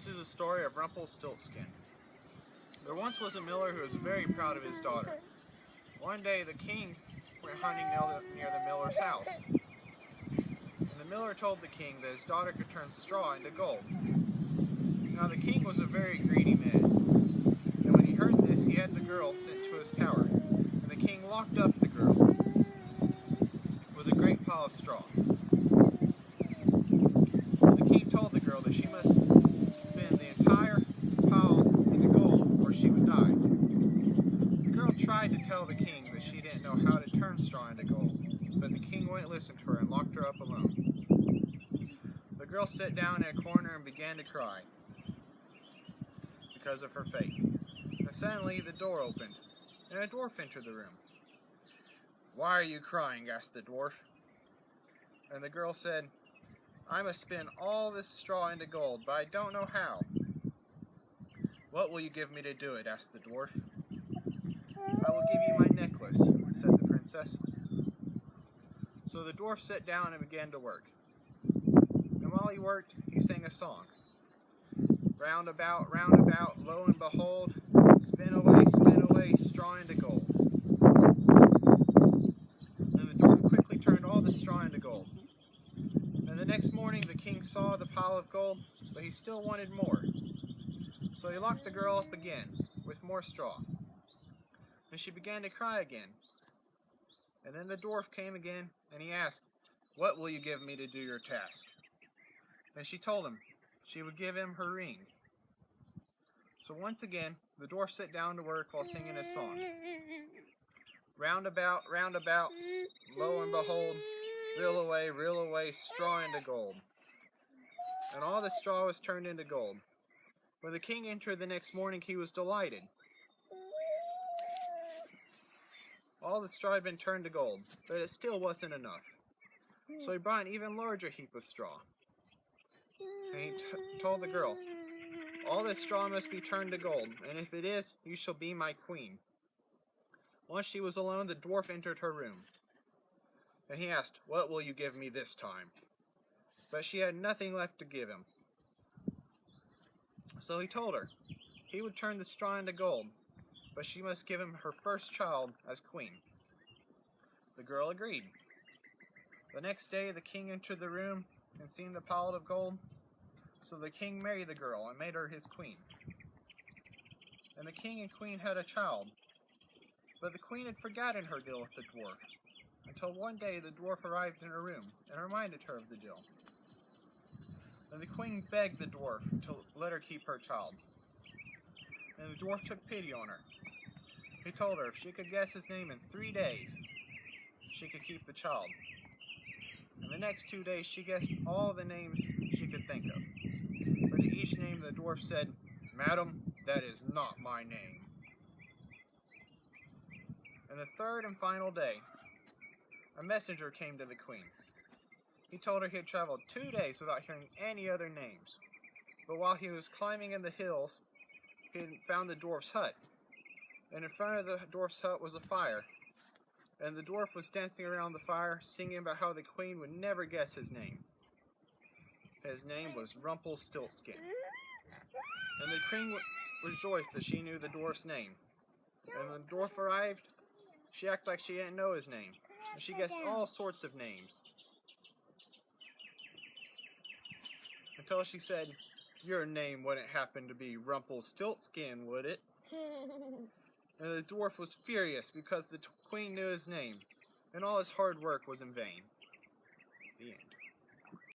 is a story of Rumpelstiltskin. There once was a miller who was very proud of his daughter. One day the king went hunting near the miller's house, and the miller told the king that his daughter could turn straw into gold. Now the king was a very greedy man, and when he heard this he had the girl sent to his tower, and the king locked up the girl with a great pile of straw. The king told the girl that she must spin the entire pile into gold or she would die. The girl tried to tell the king that she didn't know how to turn straw into gold, but the king wouldn't listen to her and locked her up alone. The girl sat down in a corner and began to cry because of her fate. And suddenly the door opened, and a dwarf entered the room. "Why are you crying?" asked the dwarf. And the girl said, "I must spin all this straw into gold, but I don't know how." "What will you give me to do it?" asked the dwarf. "I will give you my necklace," said the princess. So the dwarf sat down and began to work. And while he worked, he sang a song. Round about, lo and behold, spin away, straw into gold. And the dwarf quickly turned all the straw into gold. And the next morning the king saw the pile of gold, but he still wanted more. So he locked the girl up again with more straw. And she began to cry again. And then the dwarf came again, and he asked, "What will you give me to do your task?" And she told him she would give him her ring. So once again, the dwarf sat down to work while singing his song. Round about, lo and behold, reel away, straw into gold. And all the straw was turned into gold. When the king entered the next morning, he was delighted. All the straw had been turned to gold, but it still wasn't enough. So he brought an even larger heap of straw. And he told the girl, "All this straw must be turned to gold, and if it is, you shall be my queen." Once she was alone, the dwarf entered her room. And he asked, "What will you give me this time?" But she had nothing left to give him. So he told her he would turn the straw into gold, but she must give him her first child as queen. The girl agreed. The next day the king entered the room and seen the pile of gold, so the king married the girl and made her his queen. And the king and queen had a child, but the queen had forgotten her deal with the dwarf, until one day the dwarf arrived in her room and reminded her of the deal. And the queen begged the dwarf to let her keep her child. And the dwarf took pity on her. He told her if she could guess his name in 3 days, she could keep the child. In the next 2 days, she guessed all the names she could think of. But to each name, the dwarf said, "Madam, that is not my name." And the third and final day, a messenger came to the queen. He told her he had traveled 2 days without hearing any other names. But while he was climbing in the hills, he had found the dwarf's hut. And in front of the dwarf's hut was a fire. And the dwarf was dancing around the fire, singing about how the queen would never guess his name. His name was Rumpelstiltskin. And the queen rejoiced that she knew the dwarf's name. And when the dwarf arrived, she acted like she didn't know his name. And she guessed all sorts of names. Until she said, "Your name wouldn't happen to be Rumpelstiltskin, would it?" And the dwarf was furious because the queen knew his name, and all his hard work was in vain. The end.